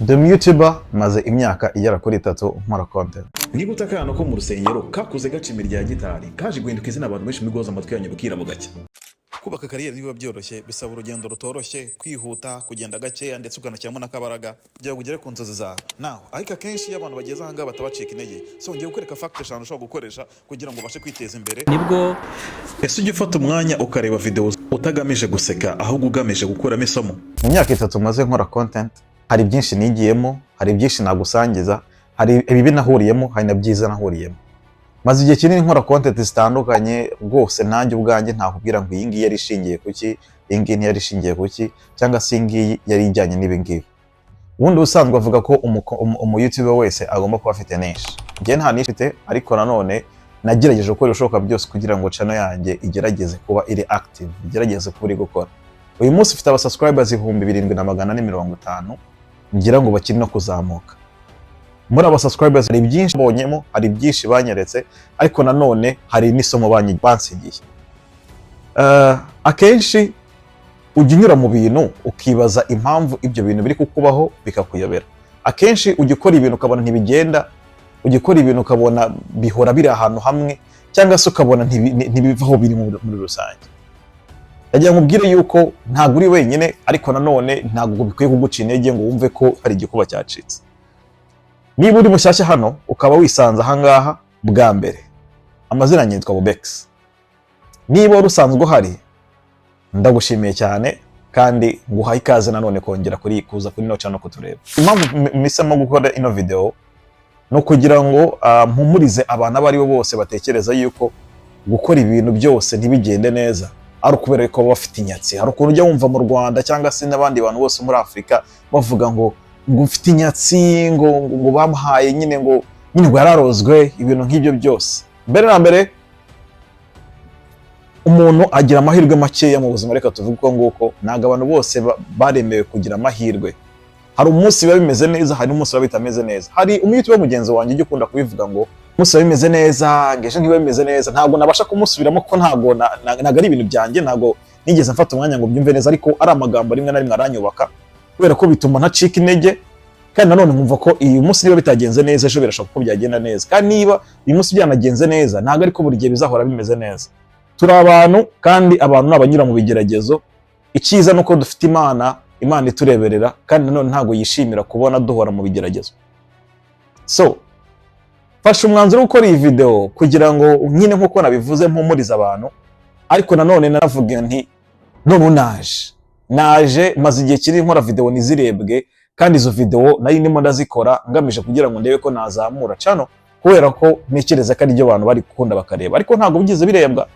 The YouTuber maze imyaka igera kuri 3 nkora content. Niba utakana ko mu rusengero kakuze gacimira rya gitari kaje guhinduka izina abantu benshi migoza amatwi yanyu bukira bugacya. Kubaka kariyeri niba byoroshye bisaba urugendo rutoroshye, kwihuta, kugenda gakeya ndetse ukanashyiramo n'akabaraga bya kugere ku nzozi zawe. Naho ariko akenshi iyo abantu bageze ahanga batabacika intege. So ngiye gukwereka factor 5 ushobora gukoresha kugira ngo ubashe kwiteza imbere. Nibwo ese ujye ufata umwanya ukareba video utagamije guseka ahubwo ugamije gukuramo isomo. Mu myaka 3 maze nkora content, hari byinshi nigiyemo, hari byinshi nagusangiza, hari ibibi nahuriyemo, hari na byiza nahuriyemo. Maze igihe kinini nkora content zitandukanye rwose, nanjye ubwanjye ntakubwira ngo iyi ngiyi yari ishingiye kuki, iyi ngiyi ntiyari ishingiye kuki, cyangwa se iyi ngiyi yari ijyanye n'ibi ngibi. Ubundi usanzwe avuga ko umu-YouTuber wese agomba kuba afite niche. Njye nta niche mfite, ariko nanone nagerageje gukora ibishoboka byose kugira ngo channel yanjye igerageze kuba iri active, igerageze kuba iri gukora. Uyu munsi ufite aba subscribers 7,450 ngira ngo bakiri no kuzamuka. Muri aba subscribers hari byinshi bonyemo, hari byinshi banyeretse, ariko nanone hari n'isomo bansigiye. Akenshi ujya unyura mu bintu ukibaza impamvu ibyo bintu biri kukubaho bikakuyobera. Akenshi ujya ukora ibintu ukabona ntibigenda, ujya ukora ibintu ukabona bihora biri ahantu hamwe, cyangwa se ukabona ntibivaho biri muri rusange. Yagiye nkubwire yuko ntabwo uri wenyine, ariko nanone ntabwo bikwiye kuguca intege ngo wumve ko hari igikuba cyacitse. Niba uri mushyashya hano ukaba wisanze ahangaha bwa mbere, amazina yitwa Bobex. Niba urusanzwe uhari, ndagushimiye cyane kandi nguhaye ikaze nanone kongera kuza kuri no channel kutureba. Impamvu mpisemo gukora ino video no kugira ngo mpumurize abantu abari bo bose batekereza yuko gukora ibintu byose ntibigende neza ari ukubera ko bafite inyatsi. Hari ukuntu ujya wumva mu Rwanda cyangwa se n'abandi bantu bose muri Afrika bavuga ngo mfite inyatsi, ngo bamuhaye nyine ngo yararozwe, ibintu nk'ibyo byose. Mbere na mbere umuntu agira amahirwe makeya mu buzima, reka tuvuge ko nguko ntabwo abantu bose baremewe kugira amahirwe. Hari umunsi biba bimeze neza, hari umunsi biba bitameze neza. Hari umu-YouTuber mugenzi wanjye ujya ukunda kubivuga ngo umunsi biba bimeze neza, ngeje ntibiba bimeze neza. Ntabwo nabasha kumusubiramo ko ntabwo ari ibintu byanjye, ntabwo nigeze mfata umwanya ngo byumve neza, ariko ari amagambo rimwe na rimwe aranyubaka kubera ko bituma ntacika intege. Kandi nanone nkumva ko uyu munsi niba bitagenze neza ejo birashaka ko byagenda neza, kandi niba uyu munsi byanagenze neza ntabwo ariko buri gihe bizahora bimeze neza. Turi abantu, kandi abantu nabanyura mu bigeragezo. Icyiza nuko dufite Imana itureberera, kandi nanone ntabwo yishimira kubona duhora mu bigeragezo. So fasha umwanzuro gukora iyi video kugira ngo nyine nkuko nabivuze mpumuriza abantu, ariko nanone naravuga nti none naje maze igihe kiri nkora video nizirebwe, kandi izo video nari ndimo ndazikora ngamije kugira ngo ndebe ko nazamura channel, kubera ko ntekereza ko ari byo abantu bari gukunda bakareba, ariko ntabwo bigeze birebwa,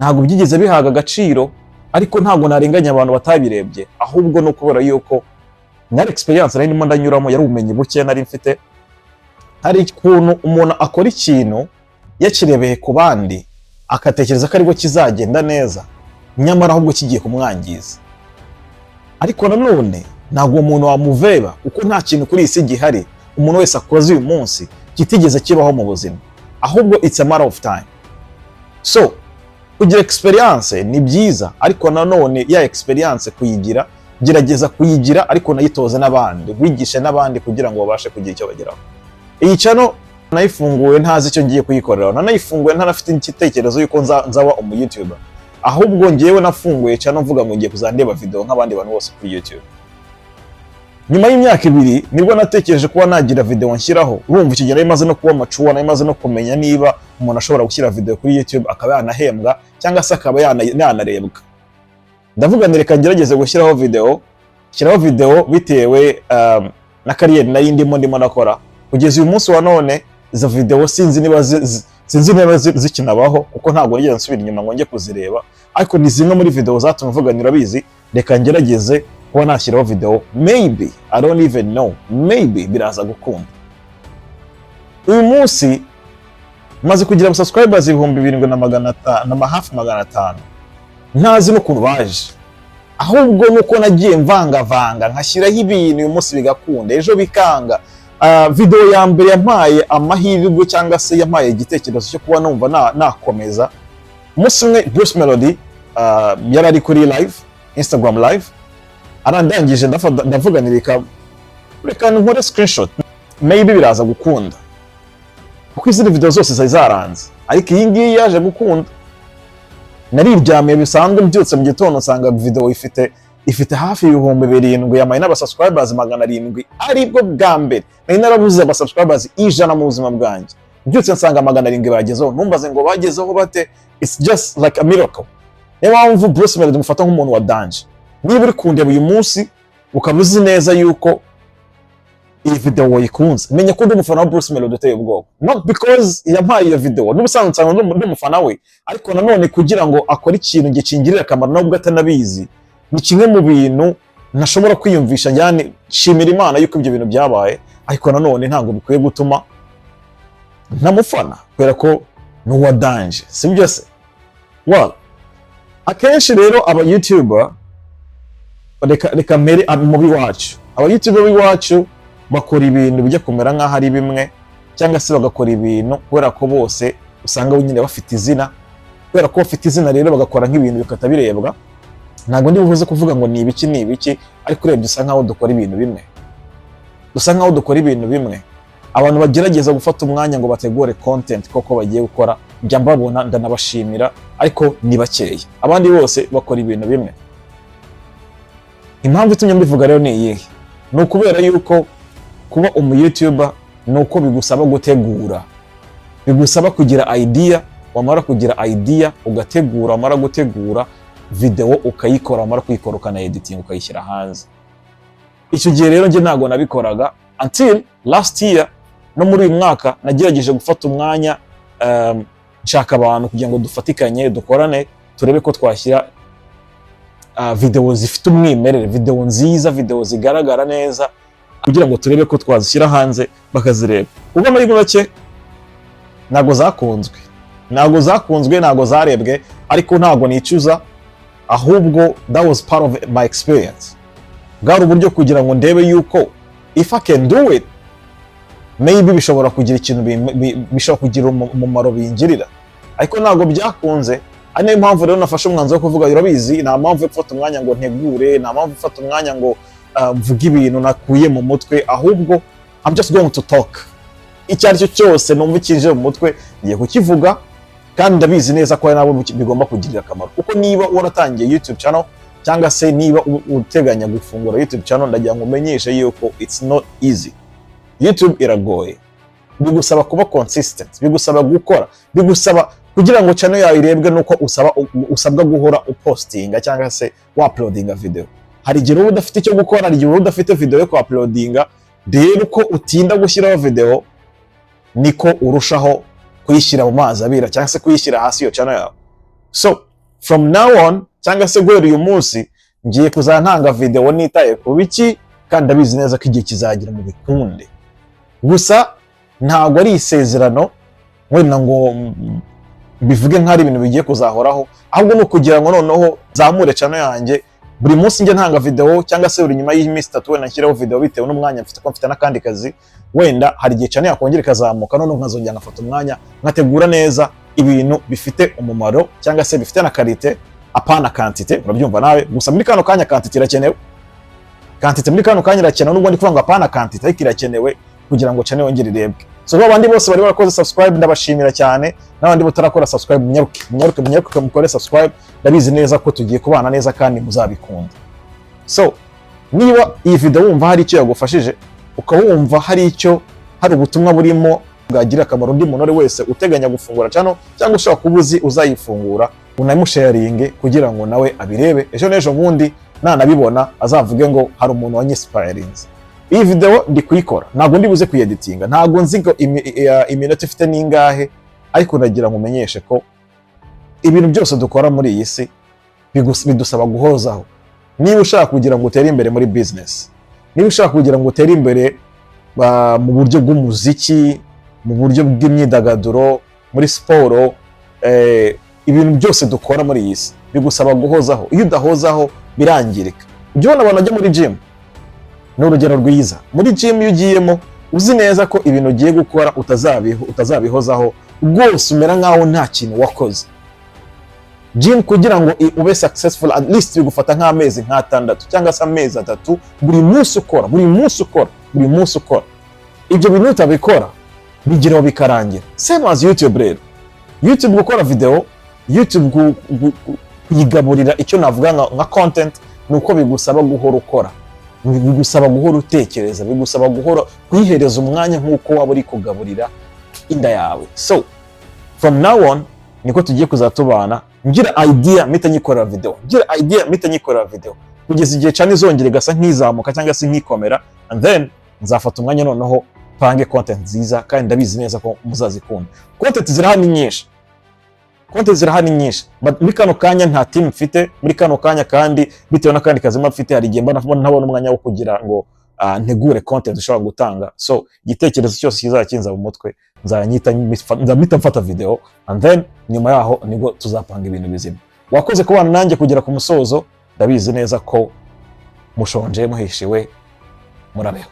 ntabwo byigeze bihaga agaciro. Ariko ntabwo narenganya abantu batabirebye, ahubwo no kubera yuko nari experience nari ndimo ndanyuramo, yari ubumenyi buke nari mfite. Hari ikuntu umuntu akora ikintu yakirebeye ku bandi akatekereza ko aribwo kizagenda neza, nyamara ahubwo kigiye kumwangiza. Ariko nanone ntabwo umuntu wamuveba, uko nta kintu kuri isi gihari umuntu wese akoze uyu munsi kitigeze kibaho mu buzima, ahubwo it's a matter of time. So kugira experience ni byiza, ariko nanone ya experience kuyigira, gerageza kuyigira ariko nayitoze n'abandi, wigishe n'abandi kugira ngo babashe kugira icyo bageraho. Iyi channel nayifunguye ntazi icyo ngiye kuyikorera, nanayifunguye ntanafite igitekerezo yuko nzaba umu-YouTuber, ahubwo ngiyewe nafunguye channel mvuga ngo ngiye kuzandeba video nk'abandi bantu bose kuri YouTube. Nyuma y'imyaka 2 nibwo natekereje kuba nagira video nshyiraho. Urumva iki gihe nari maze no kuba macuwa, nari maze no kumenya niba umuntu ashobora gushyira video kuri YouTube akaba yanahembwa cyangwa se akaba yanarebwa. Ndavuga nireka ngerageze gushyiraho video bitewe na kariyeri nari ndimo nakora. Kugeza uyu munsi wa none izo video sinzi niba zikinabaho, kuko ntabwo nigeze nsubira inyuma ngo njye kuzireba, ariko ni zimwe muri video zatuma mvuga nirabizi reka ngerageze kuba nashyiraho video. Maybe I don't even know, maybe biraza gukunda. Uyu munsi maze kugira subscribers 7,500 ntazi n'ukuntu baje, ahubwo nuko nagiye mvanga nkashyiraho ibintu uyu munsi bigakunda, ejo bikanga. Video ya mbere yampaye amahirwe cyangwa se yampaye igitekerezo cyo kuba numva nakomeza. Umunsi umwe Bruce Melody yari ari kuri live, Instagram live, arandangije ndavuganirika reka nkore screenshot maybe biraza gukunda, kuko izindi video zose zari zaranze, ariko iyi ngiyi yaje gukunda. Nariryamiye bisanzwe, mbyutse mu gitondo nsanga video ifite hafi 7,000 yamaye n'abasubscribers 700, aribwo bwa mbere nari narabuze abasubscribers 100 mu buzima bwanjye. Mbyutse nsanga 700 bagezeho, numbaze ngo bagezeho bate. It's just like a miracle. Niyo mpamvu Bruce Melody mufata nk'umuntu wa danger. Niba uri kundeba uyu munsi ukaba uzi neza yuko iyi video wayikunze, menya ko ndi umufana wa Bruce Melody uteye ubwoba, not because yampaye iyo video, n'ubusanzwe nsanga ndi umufana we, ariko nanone kugira ngo akore ikintu gikingirira akamaro nubwo atanabizi, ni kimwe mu bintu ntashobora kwiyumvisha. Yani shimira Imana yuko ibyo bintu byabaye, ariko nanone ntabwo bikwiye gutuma ntamufana kubera ko ni uwa danger, si byo se? Well, akenshi rero aba YouTuber reka mere mubi wacu, aba YouTuber b'iwacu bakora ibintu bijya kumera nk'aho ari bimwe, cyangwa se bagakora ibintu kubera ko bose usanga nyine bafite izina, kubera ko bafite izina rero bagakora nk'ibintu bikata birebwa. Ntabwo ndi buvuze kuvuga ngo ni ibiki, ariko urebye usa nk'aho dukora ibintu bimwe, abantu bagerageza gufata umwanya ngo bategure content koko bagiye gukora, njya mbabona ndanabashimira, ariko ni bakeya. Abandi bose bakora ibintu bimwe. Impamvu itumye mbivuga rero ni iyihe? Ni ukubera yuko kuba umu-YouTuber ni uko bigusaba gutegura, bigusaba kugira idea, wamara kugira idea ugategura, wamara gutegura video ukayikora, wamara kuyikora ukana editing ukayishyira hanze. Icyo gihe rero nje ntago nabikoraga until last year. No muri uyu mwaka nagerageje gufata umwanya nshaka abantu kugira ngo dufatikanye dukorane, turebe ko twashyira video zifite umwimerere, video nziza, video zigaragara neza, kugira ngo turebe ko twazishyira hanze bakazireba. Ubwo muri make ntago zakunzwe, ntago zarebwe, ariko ntago nicuza, ahubwo that was part of my experience. Bwari uburyo kugira ngo ndebe yuko if I can do it, maybe bishobora kugira ikintu bishobora kugira umumaro bingirira, ariko ntago byakunze. Ari nayo mpamvu rero nafashe umwanzuro wo kuvuga, urabizi, nta mpamvu yo gufata umwanya ngo ntegure, nta mpamvu gufata umwanya ngo mvuge ibintu nakuye mu mutwe, ahubwo I'm just going to talk. Icyo ari cyo cyose numva kinje mu mutwe ngiye kukivuga, kandi ndabizi neza ko nabo bigomba kugirira akamaro. Kuko niba waratangiye YouTube channel, cyangwa se niba uteganya gufungura YouTube channel, ndagira ngo umenyeshe yuko it's not easy. YouTube iragoye, bigusaba kuba consistent, bigusaba gukora, bigusaba kugira ngo channel yawe irebwe, nuko usabwa guhora upostinga cyangwa se uploadinga video. Hari igihe uba udafite icyo gukora, hari igihe uba udafite video yo uploadinga, rero uko utinda gushyiraho video niko urushaho kuyishyira mu mazi abira, cyangwa se kuyishyira hasi iyo channel yawe. So from now on, cyangwa se guhera uyu munsi, ngiye kuzantanga video nitaye ku biki, kandi ndabizi neza ko igihe kizagira mu bikunde. Gusa ntago ari isezerano wenda ngo bivuge nk'ari ibintu bigiye kuzahoraho, ahubwo no kugira ngo noneho zamure channel yanjye buri munsi nge ntanga video, cyangwa se buri nyuma y'iminsi 3 wenda nshyiraho video bitewe n'umwanya mfite, ko mfite n'akandi kazi. Wenda hari igihe channel yakongera ikazamuka, noneho nkazongera ngafata umwanya nkategura neza ibintu bifite umumaro, cyangwa se bifite na quality apana quantity. Urabyumva nawe? Gusa muri kano kanya quantity irakenewe, muri kano kanya irakenewe, nubwo ndi kuvuga ngo apana quantity, ariko irakenewe kugira ngo channel yongere irebwe. So abandi bose bari barakoze subscribe ndabashimira cyane, n'abandi batarakora subscribe munyaruke mukore subscribe, ndabizi neza ko tugiye kubana neza kandi muzabikunda. So niba iyi video wumva hari icyo yagufashije, ukawumva hari ubutumwa burimo bwagira akamaro undi muntu wese uteganya gufungura channel, cyangwa ushaka kubuzi uzayifungura, unamusharinge kugira ngo nawe abirebe, ejo n'ejo bundi nanabibona azavuge ngo hari umuntu wanyinspirinze. Iyi video ndi kuyikora, ntago ndi buze kuyeditinga, ntago nzi ko iminota ifite ningahe, ariko ndagira ngo umenyeshe ko ibintu byose dukora muri iyi si bidusaba guhozaho. Niba ushaka kugira ngo utere imbere muri business, niba ushaka kugira ngo utere imbere mu buryo bw'umuziki, mu buryo bw'imyidagaduro, muri siporo, ibintu byose dukora muri iyi si bigusaba guhozaho. Iyo udahozaho birangirika. Ibyo abantu bajya muri gym ni urugero rwiza. Muri gym iyo ugiyemo uzi neza ko ibintu ugiye gukora utazabihozaho, rwose umera nkaho nta kintu wakoze. Gym kugira ngo ube successful at least bigufata nk'amezi 6 cyangwa se amezi 3, buri munsi ukora, buri munsi ukora. Ibyo bintu utabikora bigeraho bikarangira. Same as YouTube rero. YouTube gukora video, YouTube kuyigaburira icyo navuga nka content, nuko bigusaba guhora ukora, bigusaba guhora utekereza, bigusaba guhora kwihereza umwanya nk'uko waba uri kugaburira inda yawe. So from now on niko tugiye kuzatubana, ngira idea mpita nyikorera video, kugeza igihe cyane izongera igasa nk'izamuka cyangwa se nk'ikomera, and then nzafata umwanya noneho pange content nziza, kandi ndabizi neza ko muzazikunda. Content zirahari nyinshi, but muri kano kanya nta team mfite, muri kano kanya kandi bitewe n'akandi kazi mfite, hari igihe ntabona umwanya wo kugira ngo ntegure content ushobora gutanga. So igitekerezo cyose kizakinza mu mutwe nzamita mfata video, and then nyuma yaho nibwo tuzapanga ibintu bizima. Wakoze kubana nanjye kugera ku musozo, ndabizi neza ko mushonje muhishiwe, murabeho.